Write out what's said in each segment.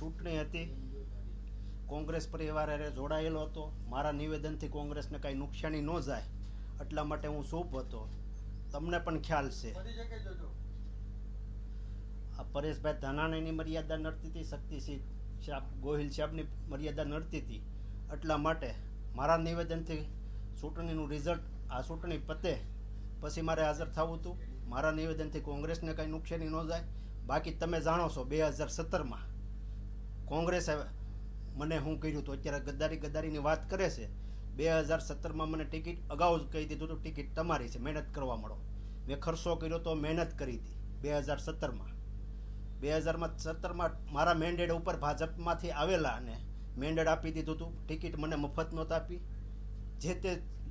ચૂંટણી હતી, કોંગ્રેસ પરિવાર હારે જોડાયેલો હતો. મારા નિવેદનથી કોંગ્રેસને કાંઈ નુકસાની ન જાય એટલા માટે હું ચૂપ હતો. તમને પણ ખ્યાલ છે આ પરેશભાઈ ધાનાણીની મર્યાદા નડતી હતી, શક્તિસિંહ ગોહિલ સાહેબની મર્યાદા નડતી હતી. એટલા માટે મારા નિવેદનથી ચૂંટણીનું રિઝલ્ટ, આ ચૂંટણી પતે પછી મારે હાજર થવું હતું. મારા નિવેદનથી કોંગ્રેસને કાંઈ નુકસાની ન જાય. બાકી તમે જાણો છો 2017માં કોંગ્રેસે મને શું કર્યું હતું. અત્યારે ગદ્દારીની વાત કરે છે. 2017માં મને ટિકિટ અગાઉ જ કહી દીધું હતું, ટિકિટ તમારી છે, મહેનત કરવા મળો. મેં ખર્ચો કર્યો તો, મહેનત કરી હતી 2017માં. 2017માં મારા મેન્ડેટ ઉપર ભાજપમાંથી આવેલા અને મેન્ડેટ આપી દીધું હતું. ટિકિટ મને મફત નહોતા આપી.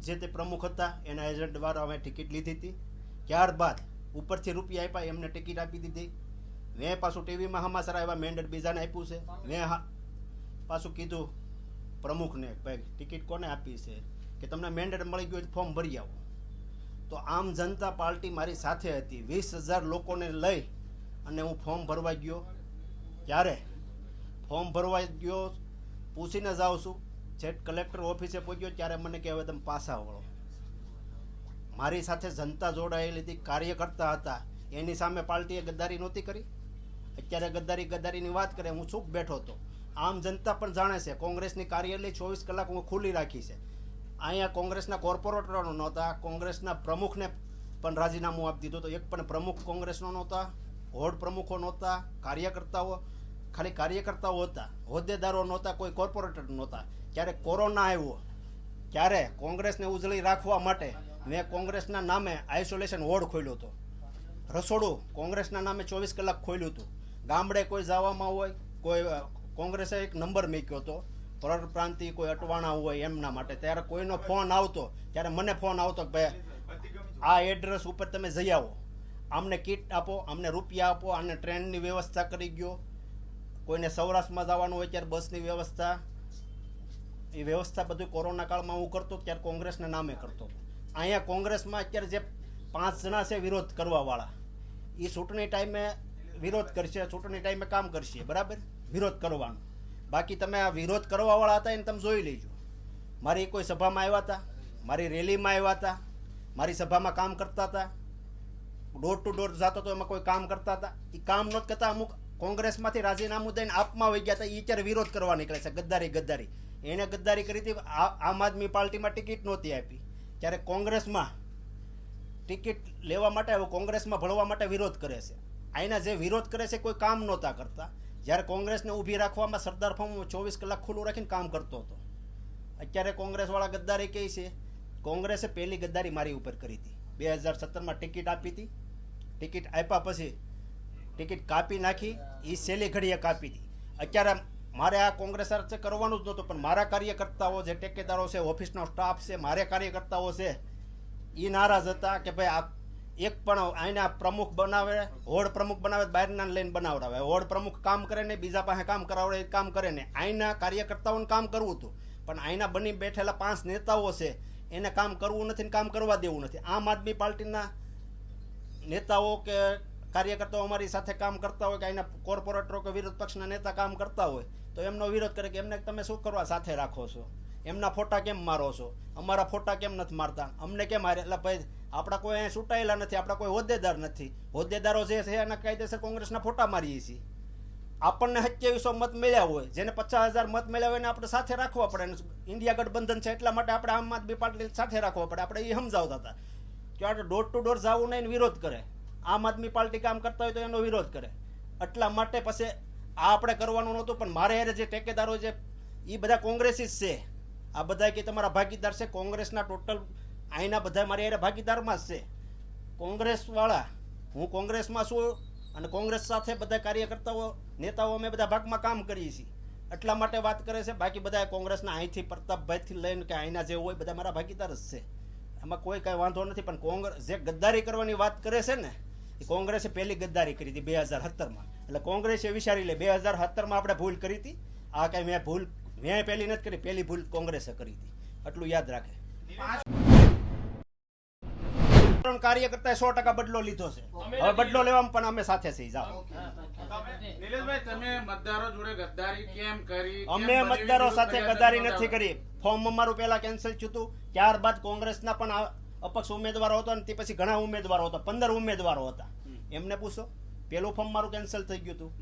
જે તે પ્રમુખ હતા એના એજન્ટ દ્વારા અમે ટિકિટ લીધી હતી. ત્યારબાદ ઉપરથી રૂપિયા આપ્યા, એમને ટિકિટ આપી દીધી. મેં પાછું ટીવીમાં હમાસર આવ્યા, મેન્ડેટ બીજાને આપ્યું છે. મેં પાછું કીધું પ્રમુખને, ભાઈ ટિકિટ કોને આપી છે કે તમને મેન્ડેટ મળી ગયું ફોર્મ ભરી આવો. તો આમ જનતા પાર્ટી મારી સાથે હતી. 20,000 લોકોને લઈ અને હું ફોર્મ ભરવા ગયો. ત્યારે ફોર્મ ભરવા ગયો, પૂછીને જાઉં છું, જેટ કલેક્ટર ઓફિસે પહોંચ્યો ત્યારે મને કહે હવે તમે પાછા વળો. મારી સાથે જનતા જોડાયેલી હતી, કાર્યકર્તા હતા, એની સામે પાર્ટીએ ગદ્દારી નહોતી કરી. અત્યારે ગદ્દારીની વાત કરે, હું ચૂપ બેઠો હતો. આમ જનતા પણ જાણે છે કોંગ્રેસની કાર્યાલય 24 કલાક હું ખુલ્લી રાખી છે. અહીંયા કોંગ્રેસના કોર્પોરેટરો નહોતા, કોંગ્રેસના પ્રમુખને પણ રાજીનામું આપી દીધું. તો એક પણ પ્રમુખ કોંગ્રેસનો નહોતા, વોર્ડ પ્રમુખો નહોતા, કાર્યકર્તાઓ ખાલી કાર્યકર્તાઓ હતા, હોદ્દેદારો નહોતા, કોઈ કોર્પોરેટર નહોતા. જ્યારે કોરોના આવ્યો ત્યારે કોંગ્રેસને ઉજળી રાખવા માટે મેં કોંગ્રેસના નામે આઇસોલેશન વોર્ડ ખોલ્યો હતો. રસોડું કોંગ્રેસના નામે 24 કલાક ખોલ્યું હતું. ગામડે કોઈ જવામાં હોય, કોઈ કોંગ્રેસે એક નંબર મૂક્યો હતો પરપ્રાંતિ, કોઈ અટવાણા હોય એમના માટે. ત્યારે કોઈનો ફોન આવતો, ત્યારે મને ફોન આવતો કે ભાઈ આ એડ્રેસ ઉપર તમે જઈ આવો, આમને કીટ આપો, અમને રૂપિયા આપો, આને ટ્રેનની વ્યવસ્થા કરી ગયો. કોઈને સૌરાષ્ટ્રમાં જવાનું હોય ત્યારે બસની વ્યવસ્થા, એ વ્યવસ્થા બધું કોરોના કાળમાં હું કરતો, ત્યારે કોંગ્રેસના નામે કરતો. અહીંયા કોંગ્રેસમાં અત્યારે જે 5 જણા છે વિરોધ કરવાવાળા, એ ચૂંટણી ટાઈમે વિરોધ કરશે, ચૂંટણી ટાઈમે કામ કરશે, બરાબર, વિરોધ કરવાનો. બાકી તમે આ વિરોધ કરવાવાળા હતા એને તમે જોઈ લેજો. મારી કોઈ સભામાં આવ્યા હતા, મારી રેલીમાં આવ્યા હતા, મારી સભામાં કામ કરતા હતા, ડોર ટુ ડોર જતો તો એમાં કોઈ કામ કરતા હતા. એ કામ નહોતા કરતા. અમુક કોંગ્રેસમાંથી રાજીનામું દઈને આપમાં વહી ગયા હતા. એ અત્યારે વિરોધ કરવા નીકળે છે. ગદ્દારી એને ગદ્દારી કરી હતી. આમ આદમી પાર્ટીમાં ટિકિટ નહોતી આપી, ત્યારે કોંગ્રેસમાં ટિકિટ લેવા માટે, હવે કોંગ્રેસમાં ભળવા માટે વિરોધ કરે છે. આના જે વિરોધ કરે છે કોઈ કામ નહોતા કરતા. જ્યારે કોંગ્રેસને ઊભી રાખવામાં સરદાર ફોર્મ 24 કલાક ખુલ્લું રાખીને કામ કરતો હતો. અત્યારે કોંગ્રેસવાળા ગદ્દારી કહે છે. કોંગ્રેસે પહેલી ગદ્દારી મારી ઉપર કરી હતી. 2017માં ટિકિટ આપી હતી. ટિકિટ આપ્યા પછી ટિકિટ કાપી નાખી, એ છેલ્લી ઘડીએ કાપી હતી. અત્યારે મારે આ કોંગ્રેસ સાથે કરવાનું જ નહોતું, પણ મારા કાર્યકર્તાઓ જે ટેકેદારો છે, ઓફિસનો સ્ટાફ છે, મારે કાર્યકર્તાઓ છે, એ નારાજ હતા કે ભાઈ આ એક પણ આના પ્રમુખ બનાવે, વોર્ડ પ્રમુખ બનાવે, બહારના લઈને બનાવડાવે. વોર્ડ પ્રમુખ કામ કરે ને, બીજા પાસે કામ કરાવડે, કામ કરે ને. આના કાર્યકર્તાઓને કામ કરવું હતું, પણ આના બની બેઠેલા 5 નેતાઓ છે એને કામ કરવું નથી ને કામ કરવા દેવું નથી. આમ આદમી પાર્ટીના નેતાઓ કે કાર્યકર્તાઓ અમારી સાથે કામ કરતા હોય, કે અહીંના કોર્પોરેટરો કે વિરોધ પક્ષના નેતા કામ કરતા હોય, તો એમનો વિરોધ કરે કે એમને તમે શું કરવા સાથે રાખો છો, એમના ફોટા કેમ મારો છો, અમારા ફોટા કેમ નથી મારતા, અમને કેમ મારે. એટલે ભાઈ આપણા કોઈ અહીંયા ચૂંટાયેલા નથી, આપણા કોઈ હોદ્દેદાર નથી. હોદ્દેદારો જે છે એના કાયદેસર કોંગ્રેસના ફોટા મારીએ છીએ. આપણને 2700 મત મળ્યા હોય, જેને 50,000 મત મળ્યા હોય એને આપણે સાથે રાખવા પડે. ઇન્ડિયા ગઠબંધન છે એટલા માટે આપણે આમ આદમી પાર્ટી સાથે રાખવા પડે. આપણે એ સમજાવતા હતા કે આપણે ડોર ટુ ડોર જવું નહીં, વિરોધ કરે. આમ આદમી પાર્ટી કામ કરતા હોય તો એનો વિરોધ કરે. એટલા માટે પછી આ આપણે કરવાનું નહોતું. પણ મારે યારે જે ટેકેદારો છે એ બધા કોંગ્રેસી જ છે. આ બધા કે તમારા ભાગીદાર છે કોંગ્રેસના, ટોટલ અહીંના બધા મારી યારે ભાગીદારમાં જ છે. કોંગ્રેસવાળા, હું કોંગ્રેસમાં છું અને કોંગ્રેસ સાથે બધા કાર્યકર્તાઓ, નેતાઓ અમે બધા ભાગમાં કામ કરીએ છીએ. એટલા માટે વાત કરે છે. બાકી બધા કોંગ્રેસના અહીંથી પ્રતાપભાઈથી લઈને કે અહીંના જે હોય બધા મારા ભાગીદાર જ છે. એમાં કોઈ કાંઈ વાંધો નથી. પણ કોંગ્રેસ જે ગદ્દારી કરવાની વાત કરે છે ને, એ કોંગ્રેસે પહેલી ગદ્દારી કરી હતી 2017માં. એટલે કોંગ્રેસે વિચારી લે 2017માં આપણે ભૂલ કરી હતી. આ કાંઈ મેં પહેલી નથી કરી, પહેલી ભૂલ કોંગ્રેસે કરી હતી. એટલું યાદ રાખે. કાર્યકર્તાએ 100% બદલો લીધો છે. હવે બદલો લેવામાં પણ અમે સાથે છીએ. જાઓ. નિલેશભાઈ, તમે મતદારો જોડે ગદ્દારી કેમ કરી? અમે મતદારો સાથે ગદ્દારી નથી કરી. ફોર્મ અમારું પહેલા કેન્સલ થયું હતું, ત્યારબાદ કોંગ્રેસના પણ અપક્ષ ઉમેદવારો હતો અને તે પછી ઘણા ઉમેદવારો હતા, 15 ઉમેદવારો હતા. એમને પૂછો, પેલું ફોર્મ મારું કેન્સલ થઈ ગયું હતું.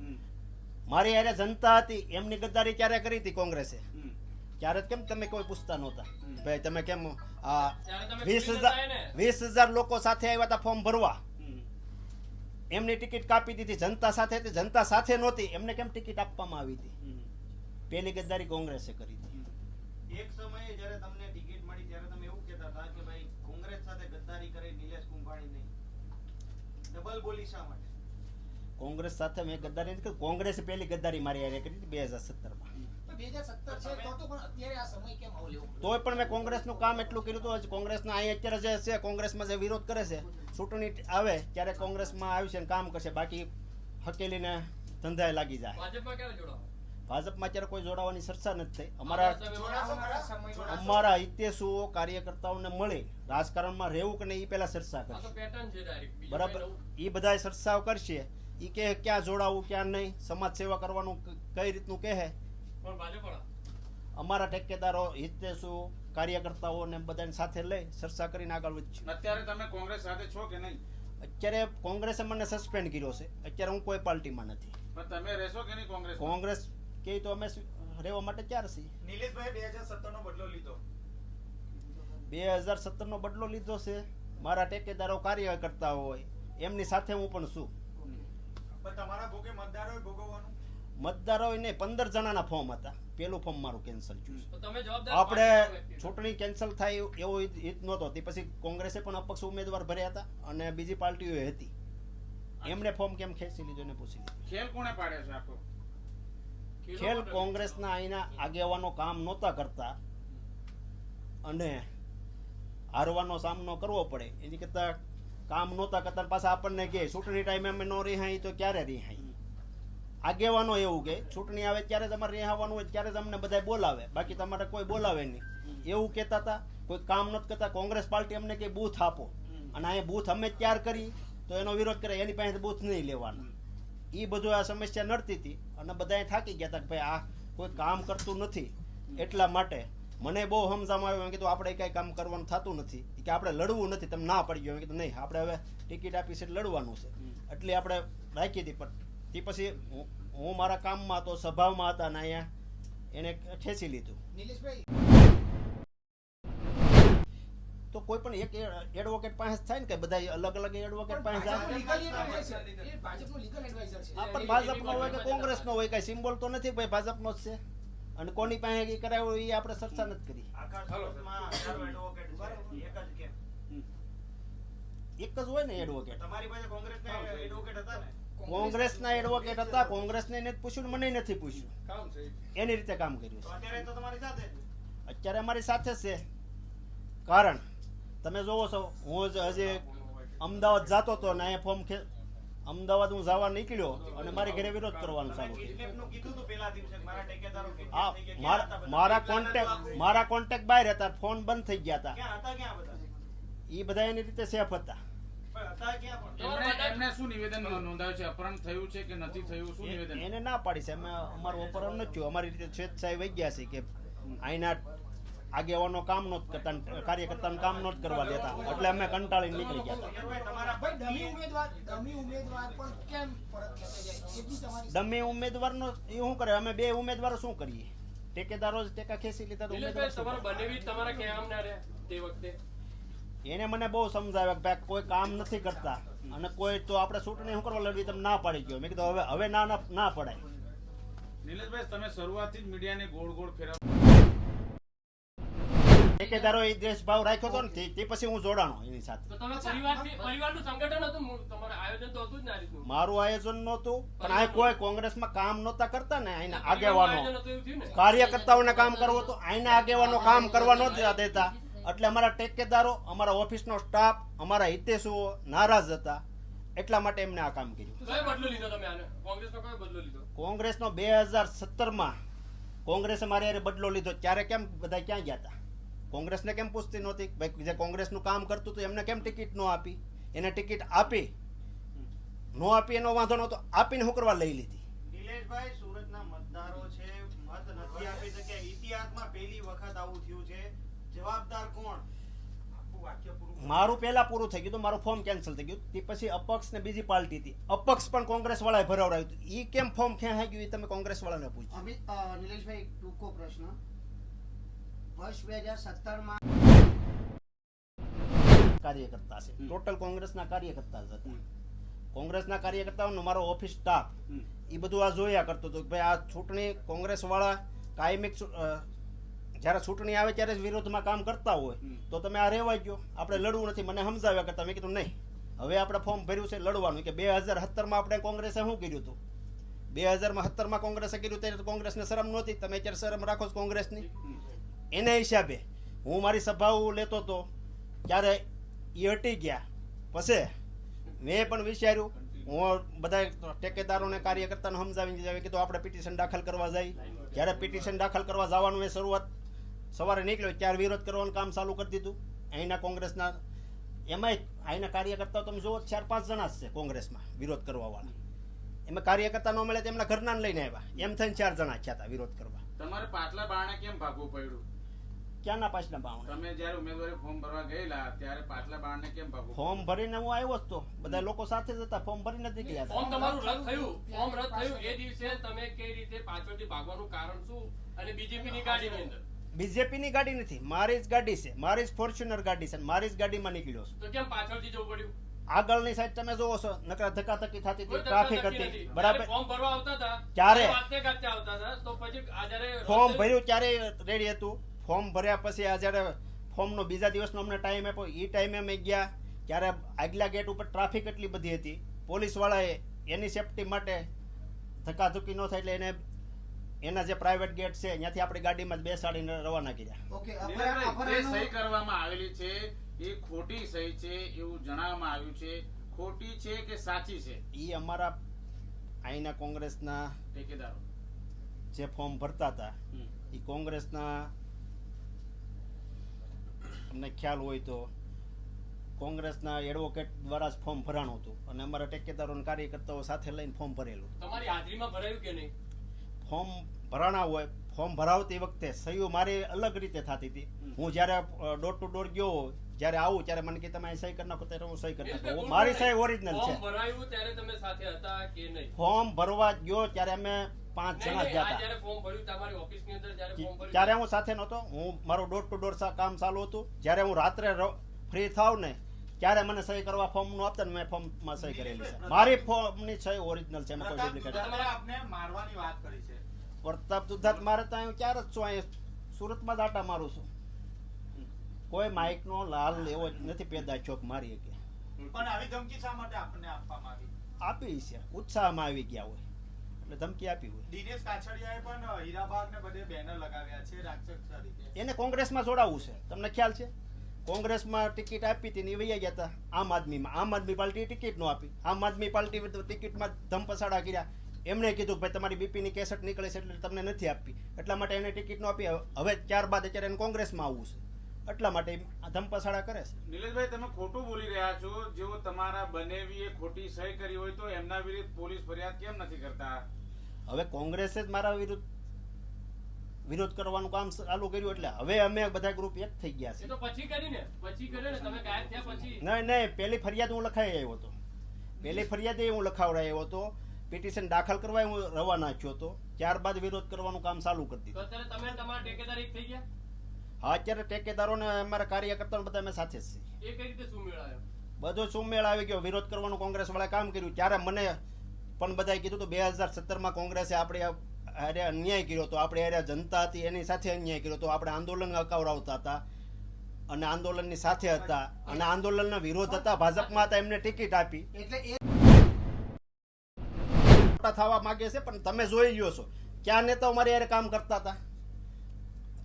મારી હારે જનતા હતી, એમની ગદ્દારી ક્યારે કરી હતી કોંગ્રેસે? ત્યારે કેમ તમે કોઈ પૂછતા નહોતા? ભાઈ તમે કેમ 20,000 લોકો સાથે આવ્યા હતા ફોર્મ ભરવા, એમની ટિકિટ કાપી દીધી. જનતા સાથે હતી, જનતા સાથે નહોતી, એમને કેમ ટિકિટ આપવામાં આવી હતી? પેલી ગદ્દારી કોંગ્રેસે કરી હતી. એક સમયે જ્યારે તમને ટિકિટ મળી ત્યારે તમે એવું કહેતા હતા કે ભાઈ કોંગ્રેસ સાથે ગદ્દારી કરે નિલેશ કુંભાણી નહીં. ડબલ બોલી શા માટે? કોંગ્રેસ સાથે મેં ગદ્દારી નથી કરી. કોંગ્રેસે પેલી ગદ્દારી મારી હારે કરી હતી 2017માં. 2017 છે તો પણ અત્યારે આ સમય કેમ આવો લેવો? તોય પણ મેં કોંગ્રેસનું કામ એટલું કર્યું હતું. કોંગ્રેસના અહીં અત્યારે જે છે, કોંગ્રેસમાં જે વિરોધ કરે છે, ચૂંટણી આવે ત્યારે કોંગ્રેસમાં આવશે ને કામ કરશે, બાકી હકેલીને ધંધાએ લાગી જાય. ભાજપમાં અત્યારે કોઈ જોડાવાની ચર્ચા નથી થઈ. અમારા હિતેશુઓ કાર્યકર્તાઓને મળી રાજકારણમાં રહેવું કે નહીં એ પહેલા ચર્ચા કરશે, બરાબર? એ બધા ચર્ચાઓ કરશે. એ કહે ક્યાં જોડાવું ક્યાં નહીં, સમાજ સેવા કરવાનું કઈ રીતનું કહે. અમારા ટેકેદારો, હિતેશુ, કાર્યકર્તાઓને બધાને સાથે લઈ ચર્ચા કરીને આગળ વધશું. અત્યારે તમે કોંગ્રેસ સાથે છો કે નહીં? અત્યારે કોંગ્રેસે મને સસ્પેન્ડ કર્યો છે. અત્યારે હું કોઈ પાર્ટીમાં નથી. પણ તમે રહેશો કે નહીં કોંગ્રેસ? કોંગ્રેસ કે તો અમે રહેવા માટે તૈયાર છીએ. નિલેશભાઈ 2017 નો બદલો લીધો. 2017 નો બદલો લીધો છે. મારા ટેકેદારો કાર્યકર્તા હોય એમની સાથે હું પણ છું. પણ તમારા ભોગે મતદારોએ ભોગવવાનું. મતદારોને 15 જણાના ફોર્મ હતા. પેલું ફોર્મ મારું કેન્સલ થયું. આપણે ચૂંટણી કેન્સલ થાય એવો હિત નહોતો. તે પછી કોંગ્રેસે પણ અપક્ષ ઉમેદવાર ભર્યા હતા અને બીજી પાર્ટીઓ હતી. એમને ફોર્મ કેમ ખેંચી લીધો એને પૂછી લીધું. ખેલ કોણે પાડ્યો છે આખો? ખેલ કોંગ્રેસના અહીંના આગેવાનો કામ નહોતા કરતા અને હારવાનો સામનો કરવો પડે એની કરતા કામ નહોતા કરતા. પાછા આપણને કહે ચૂંટણી ટાઈમે અમે નો રિહાઈ તો ક્યારે રિહાઈ? આગેવાનો એવું કે ચૂંટણી આવે ત્યારે તમારે રિહાવાનું હોય ત્યારે જ અમને બધા બોલાવે, બાકી તમારે કોઈ બોલાવે નહીં એવું કહેતા હતા. કોઈ કામ નથી કરતા. કોંગ્રેસ પાર્ટી અમને કે બૂથ આપો, અને અહીંયા બૂથ અમે ત્યાર કરી તો એનો વિરોધ કરે, એની પાસે બૂથ નહીં લેવાના. એ બધું આ સમસ્યા નડતી હતી અને બધા થાકી ગયા હતા કે ભાઈ આ કોઈ કામ કરતું નથી. એટલા માટે મને બહુ સમજાવવામાં આવ્યું. મેં કીધું આપણે કંઈ કામ કરવાનું થતું નથી, કે આપણે લડવું નથી. તમે ના પડી ગયો. મેં કીધું નહીં, આપણે હવે ટિકિટ આપી છે લડવાનું છે, એટલે આપણે રાખી હતી. પણ તે પછી હું મારા કામમાં તો સભામાં હતા ને અહીંયા એને ખેંચી લીધું. નિલેશભાઈ, તો કોઈ પણ એક એડવોકેટ પાસે થાય ને કે બધા અલગ અલગ એડવોકેટ પાસે જાય. ભાજપનો લીગલ એડવાઇઝર છે. આ પણ ભાજપનો હોય કે કોંગ્રેસનો હોય, કઈ સિમ્બોલ તો નથી ભાઈ, ભાજપનો જ છે. અને કોની પાસે એ કરાવ્યો એ આપણે ચર્ચા નથી કરી. આખા સુરતમાં હજારો એડવોકેટ છે, એક જ કેમ? એક જ હોય ને એડવોકેટ. તમારી પાસે કોંગ્રેસના એડવોકેટ હતા ને? કોંગ્રેસના એડવોકેટ હતા. કોંગ્રેસને નથી પૂછ્યું, મને નથી પૂછ્યું. એની રીતે કામ કર્યું તો છે. અત્યારે તો તમારી સાથે જ. અત્યારે અમારી સાથે છે. કારણ તમે જોવો છો, હું હજી અમદાવાદ જતો હતો ને અહીંયા ફોર્મ અમદાવાદ હું જવા નીકળ્યો અને મારી ઘરે વિરોધ કરવાનું ચાલુ કર્યું. કિડનેપનું કીધું હતું પેલા દિવસે મારા ઠેકેદારો કિડનેપ આ થઈ ગયા. ક્યાં હતા બધા? મારા કોન્ટેક્ટ બહાર હતા, ફોન બંધ થઈ ગયા હતા. ક્યાં હતા ક્યાં બધા? એ બધા એની રીતે સેફ હતા. પણ હતા ક્યાં પણ? એમને શું નિવેદન નોંધાયું છે? અપહરણ થયું છે કે નથી થયું? શું નિવેદન? એને ના પાડી છે. અમે અમારું અપહરણ નથી થયું. અમારી રીતે સ્વેચ્છાએ વહી ગયા છે કે અહીંના આગેવાનો કામ નહોત કરતા, કાર્યકર્તાનું કામ નહોત કરવા દેતા, એટલે અમે કંટાળીને નીકળી ગયા હતા. યારભાઈ, તમારા ભાઈ, ડમી ઉમેદવાર પણ કેમ પરત ખેંચાઈ જાય? એટલી તમારી ડમી ઉમેદવારનો એ શું કરે? અમે બે ઉમેદવારો શું કરીએ? ટેકેદારો જ ટેકા ખેંચી લીધા તો ઉમેદવાર શું કરે? એને મને બહુ સમજાવ્યા કે ભાઈ કોઈ કામ નથી કરતા અને કોઈ તો આપણે ચૂંટણી શું કરવા લડવી, તમે ના પાડી ગયો. મેં કીધું હવે ના પડાય. નિલેશભાઈ, તમે શરૂઆતથી જ મીડિયાને ગોળ ગોળ ફેરવ. ઠેકેદારો એ દેશ ભાવ રાખ્યો હતો ને તે પછી હું જોડાણો એની સાથે. મારું આયોજન નહોતું, પણ આ કોઈ કોંગ્રેસમાં કામ નહોતા કરતા ને અહીંના આગેવાનો, કાર્યકર્તાઓને કામ કરવું હતું, અહીંના આગેવાનો કામ કરવા નહોતા દેતા. એટલે અમારા ટેકેદારો, અમારા ઓફિસનો સ્ટાફ, અમારા હિતેશુઓ નારાજ હતા. એટલા માટે એમને આ કામ કર્યું. કોંગ્રેસનો 2017માં કોંગ્રેસે મારી હારે બદલો લીધો. ત્યારે કેમ બધા ક્યાં ગયા હતા? કોંગ્રેસને કેમ પૂછતી નહોતી? ભાઈ જે કોંગ્રેસનું કામ કરતું હતું એમને કેમ ટિકિટ ન આપી? એને ટિકિટ આપી, નો આપી એનો વાંધો નહોતો, આપીને હું કરવા લઈ લીધી. નિલેશભાઈ, સુરતના મતદારો છે, મત નથી આપી શક્યા. ઇતિહાસમાં પહેલી વખત આવું થયું છે. જવાબદાર કોણ? આખું વાક્ય પૂરું કરો. મારું પહેલા પૂરું થઈ ગયું હતું, મારું ફોર્મ કેન્સલ થઈ ગયું. તે પછી અપક્ષ ને બીજી પાર્ટી હતી, અપક્ષ પણ કોંગ્રેસ વાળાએ ભરાવડાવ્યું હતું. ઈ કેમ ફોર્મ ખેંચાઈ ગયું એ તમે કોંગ્રેસ વાળાને પૂછો. નિલેશભાઈ, એક ટૂંકો પ્રશ્ન. વર્ષ 2017 કાર્યકર્તા છે, ટોટલ કોંગ્રેસના કાર્યકર્તા જ હતા. કોંગ્રેસના કાર્યકર્તાઓનો મારો ઓફિસ સ્ટાફ એ બધું આ જોયા કરતો હતો કે ભાઈ આ ચૂંટણી કોંગ્રેસ વાળા કાયમિક જ્યારે ચૂંટણી આવે ત્યારે જ વિરોધમાં કામ કરતા હોય તો તમે આ રહેવા ગયો, આપણે લડવું નથી. મને સમજાવ્યા કરતા મેં કીધું નહીં, હવે આપણે ફોર્મ ભર્યું છે લડવાનું. કે 2017 આપણે કોંગ્રેસે શું કર્યું હતું, 2017 કોંગ્રેસે કર્યું ત્યારે કોંગ્રેસને શરમ નહોતી. તમે અત્યારે શરમ રાખો છો કોંગ્રેસની. એના હિસાબે હું મારી સભાઓ લેતો હતો ત્યારે એ હટી ગયા. પછી મેં પણ વિચાર્યું, હું બધા ટેકેદારોને કાર્યકર્તાને સમજાવીને કીધું આપણે પિટિશન દાખલ કરવા જઈ. જ્યારે પિટિશન દાખલ કરવા જવાનું એ શરૂઆત સવારે નીકળ્યો ત્યારે વિરોધ કરવાનું કામ ચાલુ કરી દીધું. અહીંના કોંગ્રેસના એમાંય અહીંના કાર્યકર્તાઓ તમે જુઓ 4-5 જણા જ છે કોંગ્રેસમાં વિરોધ કરવા વાળા. એમાં કાર્યકર્તા ન મળે તો એમના ઘરના લઈને આવ્યા, એમ થઈને 4 જણા થયા હતા વિરોધ કરવા. તમારે પાટલા બારણે કેમ ભાગવું પડ્યું? ક્યાંના પાછલા બાવણા? તમે જ્યારે ઉમેદવારી ફોર્મ ભરવા ગયેલા ત્યારે પાટલા બારણે કેમ ભાગવું? ફોર્મ ભરીને હું આવ્યો જ તો, બધા લોકો સાથે જ હતા, ફોર્મ ભરીને જ ગયા હતા. ફોર્મ તમારું રદ થયું, ફોર્મ રદ થયું એ દિવસે તમે કઈ રીતે પાછળથી ભાગવાનું કારણ શું? અને બીજેપી ની ગાડીની અંદર બીજેપી ની ગાડી નથી, મારી જ ગાડી છે, મારી જ ફોર્ચ્યુનર ગાડી છે, મારી જ ગાડીમાં નીકળ્યો છું. તો કેમ પાછળથી જવું પડ્યું? આગળની સાઈડ તમે જોવો છો, નકરા ધક્કાધક્કી થતી હતી, કોઈ ટ્રાફિક ધક્કાધક્કી હતી, નથી. બરાબર. જ્યારે ફોર્મ ભરવા આવતા હતા ત્યારે વાતે ગાતે આવતા હતા, તો પછી આ જ્યારે રદ ફોર્મ થયું, ભર્યું ત્યારે રેડી હતું. ફોર્મ ભર્યા પછી આ જ્યારે ફોર્મનો બીજા દિવસનો અમને ટાઈમ આપ્યો, એ ટાઈમે અમે ગયા ત્યારે આગલા ગેટ ઉપર ટ્રાફિક એટલી બધી હતી, પોલીસવાળાએ એની સેફટી માટે ધક્કાધુક્કી ન થાય એટલે એને એના જે પ્રાઇવેટ ગેટ છે ત્યાંથી આપણી ગાડીમાં જ બેસાડીને રવાના કર્યા. ઓકે, નિલેશભાઈ, જે સહી કરવામાં આવેલી છે એ ખોટી સહી છે એવું જણાવવામાં આવ્યું છે. ખોટી છે કે સાચી છે? એ અમારા અહીંના કોંગ્રેસના ઠેકેદારો જે ફોર્મ ભરતા હતા એ કોંગ્રેસના, તમને ખ્યાલ હોય તો કોંગ્રેસના એડવોકેટ દ્વારા જ ફોર્મ ભરાણું હતું અને અમારા ઠેકેદારો અને કાર્યકર્તાઓ સાથે લઈને ફોર્મ ભરેલું. તમારી હાજરીમાં ભરાયું કે નહીં? ફોર્મ ભરાણા હોય, ફોર્મ ભરાવતી વખતે સહીઓ મારી અલગ રીતે થતી હતી. હું જ્યારે ડોર ટુ ડોર ગયો, જ્યારે આવું ત્યારે મને કે તમે અહીં સહી કરી નાખો, ત્યારે હું સહી કરી નાખું. મારી સહી ઓરિજિનલ છે. ફોર્મ ભરાયું ત્યારે તમે સાથે હતા કે નહીં? ફોર્મ ભરવા ગયો ત્યારે અમે 5 નહીં, જણા નહીં, ગયા આ હતા. જ્યારે ફોર્મ ભર્યું તમારી ઓફિસની અંદર જ્યારે ફોર્મ ભર્યું ત્યારે હું સાથે નહોતો, હું મારું ડોર ટુ ડોર કામ ચાલુ હતું. જ્યારે હું રાત્રે ફ્રી થાવ ને ત્યારે મને સહી કરવા ફોર્મ નું આપતા ને મેં ફોર્મમાં સહી કરેલી છે. મારી ફોર્મની સહી ઓરિજિનલ છે, એમાં કોઈ ડુપ્લિકેટ નથી. પ્રતાપ આપને મારવાની વાત કરી છે. પ્રતાપ દુધાત મારે તો અહીં ક્યારે જ છું, અહીં સુરતમાં જ આટા મારું છું. કોઈ માઇક નો લાલ એવો જ નથી પેદા ચોક મારી કે પણ આવી ધમકી શા માટે આપણને આપવામાં આવી? આપી છે, ઉત્સાહમાં આવી ગયા હોય એટલે ધમકી આપી હોય. દિનેશ કાછડિયાએ પણ હીરાબાગ ને બધે બેનર લગાવ્યા છે રાક્ષસ તરીકે. એને કોંગ્રેસમાં જોડાવવું છે, તમને ખ્યાલ છે? કોંગ્રેસમાં ટિકિટ આપી હતી ને એ વૈયા ગયા હતા આમ આદમીમાં. આમ આદમી પાર્ટી ટિકિટ નો આપી. આમ આદમી પાર્ટી ટિકિટમાં ધમપસાડા કર્યા. એમણે કીધું કે ભાઈ તમારી બીપીની કેસેટ નીકળે છે એટલે તમને નથી આપી, એટલા માટે એને ટિકિટ નો આપી. હવે ત્યારબાદ અત્યારે એને કોંગ્રેસમાં આવવું છે, એટલા માટે આ ધમપસાડા કરે છે. નિલેશભાઈ, તમે ખોટું બોલી રહ્યા છો. જેઓ તમારા બનેવીએ ખોટી સહી કરી હોય તો એમના વિરુદ્ધ પોલીસ ફરિયાદ કેમ નથી કરતા? હવે કોંગ્રેસે જ મારા વિરોધ કરવાનું કામ ચાલુ કર્યું એટલે હવે અમે બધા ગ્રુપ એક થઈ ગયા એ છે. તો પછી કરી ને, પછી કરે ને, તમે ગાયબ થયા પછી. નહીં, પહેલી ફરિયાદ હું લખાઈ આવ્યો હતો. પહેલી ફરિયાદ હું લખાવડાયો હતો. પિટિશન દાખલ કરવા હું રવાના થયો હતો. ત્યારબાદ વિરોધ કરવાનું કામ ચાલુ કરી તો દીધું. અત્યારે તમે તમારા ઠેકેદાર એક થઈ ગયા? હા, અત્યારે ટેકેદારોને અમારા કાર્યકર્તાઓ બધા અમે સાથે જ છીએ. એ કઈ રીતે શું મેળ આવ્યો? બધો સુમેળ આવી ગયો. વિરોધ કરવાનું કોંગ્રેસ વાળા કામ કર્યું ત્યારે મને પણ બધાએ કીધું તો 2017 કોંગ્રેસે આપણે હારે અન્યાય કર્યો હતો, આપણે હારે જનતા હતી એની સાથે અન્યાય કર્યો હતો. આપણે આંદોલન અકાવડાવતા હતા અને આંદોલનની સાથે હતા અને આંદોલનના વિરોધ હતા, ભાજપમાં હતા, એમને ટિકિટ આપી. એટલે એ થવા માંગે છે પણ તમે જોઈ ગયો છો ક્યાં નેતાઓ મારી હારે કામ કરતા હતા,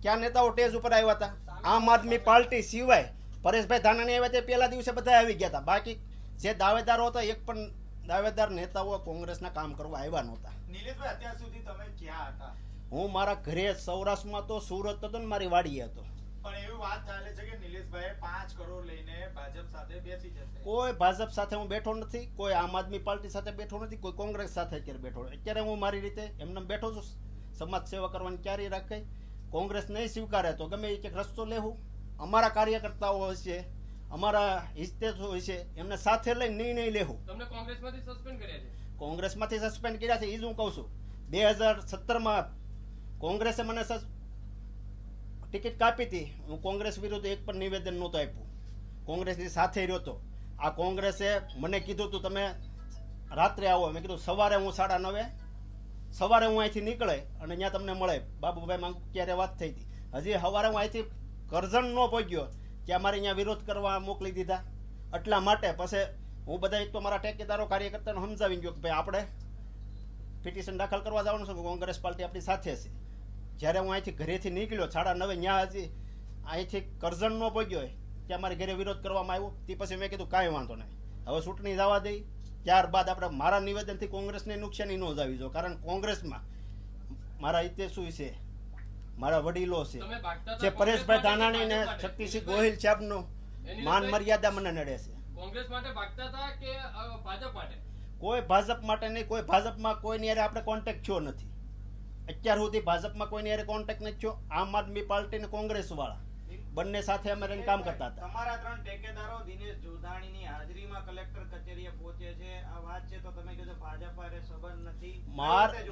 ક્યાં નેતાઓ સ્ટેજ ઉપર આવ્યા હતા. આમ આદમી પાર્ટી સિવાય પરેશભાઈ ધાનાણી આવ્યા તે પહેલા દિવસે બધા આવી ગયા હતા. બાકી જે દાવેદારો હતા એક પણ દાવેદાર નેતાઓ કોંગ્રેસના કામ કરવા આવ્યા નહોતા. નિલેશભાઈ, અત્યાર સુધી તમે ક્યાં હતા? હું મારા ઘરે સૌરાષ્ટ્રમાં તો સુરત હતો ને મારી વાડીએ હતો. પણ એવી વાત ચાલે છે કે નિલેશભાઈએ 5 કરોડ લઈને ભાજપ સાથે બેસી જશે. કોઈ ભાજપ સાથે હું બેઠો નથી, કોઈ આમ આદમી પાર્ટી સાથે બેઠો નથી, કોઈ કોંગ્રેસ સાથે અત્યારે બેઠો નથી. અત્યારે હું મારી રીતે એમને બેઠો છું, સમાજ સેવા કરવાની ક્યારે રાખે. કોંગ્રેસ નહીં સ્વીકારે તો ગમે એ કંઈક રસ્તો લેવું. અમારા કાર્યકર્તાઓ હશે, અમારા હિસ્તેશો હશે, એમને સાથે લઈને નિર્ણય લેવું. તમને કોંગ્રેસમાંથી સસ્પેન્ડ કર્યા છે. કોંગ્રેસમાંથી સસ્પેન્ડ કર્યા છે, એ જ હું કહું છું. 2017માં કોંગ્રેસે મને ટિકિટ કાપી હતી. હું કોંગ્રેસ વિરુદ્ધ એક પણ નિવેદન નહોતું આપ્યું. કોંગ્રેસની સાથે રહ્યો હતો. આ કોંગ્રેસે મને કીધું તું તમે રાત્રે આવો. મેં કીધું સવારે હું 9:30 સવારે હું અહીંથી નીકળે અને ત્યાં તમને મળે. બાબુભાઈ માંગુ ક્યારે વાત થઈ હતી. હજી સવારે હું અહીંથી કરજણ ન પહોંચ્યો કે અમારે અહીંયા વિરોધ કરવા મોકલી દીધા. એટલા માટે પછી હું બધા એક તો મારા ટેકેદારો કાર્યકર્તાને સમજાવી ગયો કે ભાઈ આપણે પિટિશન દાખલ કરવા જવાનું છે. કોંગ્રેસ પાર્ટી આપણી સાથે છે. જ્યારે હું અહીંથી ઘરેથી નીકળ્યો 9:30 ત્યાં હજી અહીંથી કરજણ ન પહોંચ્યો કે અમારે ઘરે વિરોધ કરવામાં આવ્યો. તે પછી મેં કીધું કાંઈ વાંધો નહીં, હવે ચૂંટણી જવા દઈ. ત્યારબાદ આપણે મારા નિવેદનથી કોંગ્રેસને નુકસાની ન જાવી જો. કારણ કોંગ્રેસમાં મારા હિતેશુ છે, મારા વડીલો છે, તમે ભાગતા જે હતા પરેશભાઈ કોંગ્રેસ ધાનાણી ને માટે. શક્તિસિંહ ગોહિલ સાહેબનું માન મર્યાદા મને નડે છે. કોંગ્રેસ માટે ભાગતા હતા કે ભાજપ માટે? કોઈ ભાજપ માટે નહીં, કોઈ ભાજપમાં કોઈની હારે આપણે કોન્ટેક્ટ થયો નથી. અત્યાર સુધી ભાજપમાં કોઈની હારે કોન્ટેક્ટ નથી થયો. આમ આદમી પાર્ટી ને કોંગ્રેસ વાળા બંને સાથે અમે રહીને કામ કરતા હતા. તમારા 3 ટેકેદારો દિનેશ જોધાણીની હાજરીમાં કલેક્ટર કચેરીએ પહોંચે છે. આ વાત છે તો તમે કીધું ભાજપ હારે સંબંધ નથી.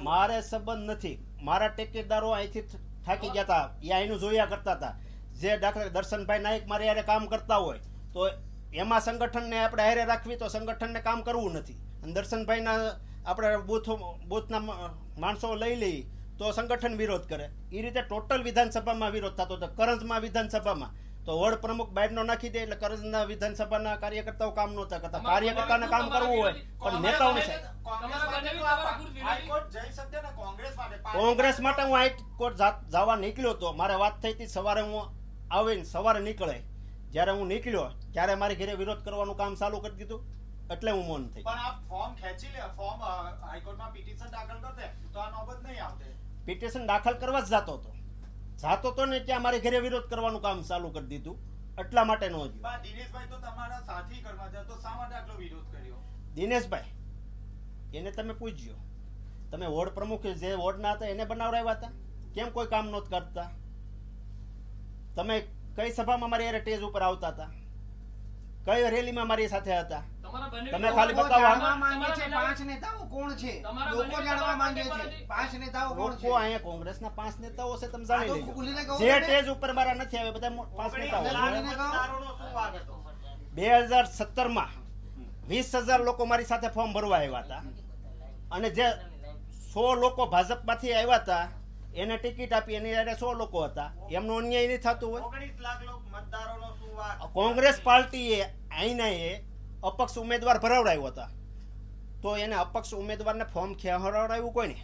મારે સંબંધ નથી. મારા ટેકેદારો અહીંથી થાકી ગયા હતા, એ અહીંનું જોયા કરતા હતા. જે દાખલા દર્શનભાઈ નાયક મારી હારે કામ કરતા હોય તો એમાં સંગઠનને આપણે હારે રાખવી તો સંગઠનને કામ કરવું નથી. અને દર્શનભાઈના આપણે બૂથના માણસો લઈ લઈ તો સંગઠન વિરોધ કરે. એ રીતે ટોટલ વિધાનસભામાં વિરોધ થતો હતો. કરંજમાં વિધાનસભામાં તો વોર્ડ પ્રમુખ બહારનો નાખી દે એટલે કરંજના વિધાનસભાના કાર્યકર્તાઓ કામ નહોતા કરતા. કાર્યકર્તાને કામ કરવું હોય પણ નેતાઓને કોંગ્રેસ માટે હું હાઈકોર્ટ જવા નીકળ્યો હતો. મારે વાત થઈ હતી સવારે, હું આવીને સવારે નીકળે. જ્યારે હું નીકળ્યો ત્યારે મારે ઘરે વિરોધ કરવાનું કામ ચાલુ કરી દીધું. એટલે હું મૌન થઈ. પણ આપ ફોર્મ ખેંચી લે, ફોર્મ હાઈકોર્ટમાં પિટિશન દાખલ કરતે તો આ નોબત નહીં આવતે. પિટિશન દાખલ કરવા જ જાતો હતો ને ત્યાં મારે ઘરે વિરોધ કરવાનું કામ ચાલુ કરી દીધું. એટલા માટે નો થયું. પણ દિનેશભાઈ તો તમારા સાથી કર્મચારી તો શા માટે આટલો વિરોધ કર્યો? દિનેશભાઈ એને તમે પૂછજો. તમે વોર્ડ પ્રમુખ જે વોર્ડના હતા એને બનાવડાવ્યા હતા? કેમ કોઈ કામ નહોત કરતા? તમે કઈ સભામાં મારી યારે સ્ટેજ ઉપર આવતા હતા? કઈ રેલીમાં મારી સાથે હતા? તમે ખાલી લોકો બતાવો. જાણવા માંગે છે 5 નેતાઓ કોણ છે. લોકો જાણવા માંગે છે 5 નેતાઓ કોણ છે. લોકો અહીંયા કોંગ્રેસના 5 નેતાઓ છે, તમે જાણી આ તો લેજો. ભૂલીને કહો જે તમે. સ્ટેજ ઉપર મારા નથી આવે બધા 5 નેતાઓ છે. મતદારોનો શું વાગ હતો? 2017માં 20,000 લોકો મારી સાથે ફોર્મ ભરવા આવ્યા હતા. અને જે 100 લોકો ભાજપમાંથી આવ્યા હતા એને ટિકિટ આપી, એની હારે 100 લોકો હતા. એમનો અન્યાય નહીં થતું હોય? 19 લાખ મતદારોનો શું વાગ? કોંગ્રેસ પાર્ટીએ આઈનાએ અપક્ષ ઉમેદવાર ભરાવડાવ્યો હતા તો એને અપક્ષ ઉમેદવારને ફોર્મ ભરાવડાવ્યું કોઈને?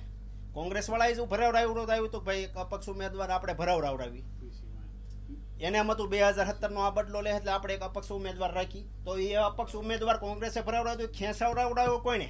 કોંગ્રેસ વાળાએ જ ભરાવડાવ્યું હતું. ભાઈ એક અપક્ષ ઉમેદવાર આપણે ભરાવડાવી. એને એમ હતું 2017નો આ બદલો લે એટલે આપણે એક અપક્ષ ઉમેદવાર રાખી. તો એ અપક્ષ ઉમેદવાર કોંગ્રેસે ભરાવડાવ્યો, ખેંચાવડાવડાવ્યો કોઈને?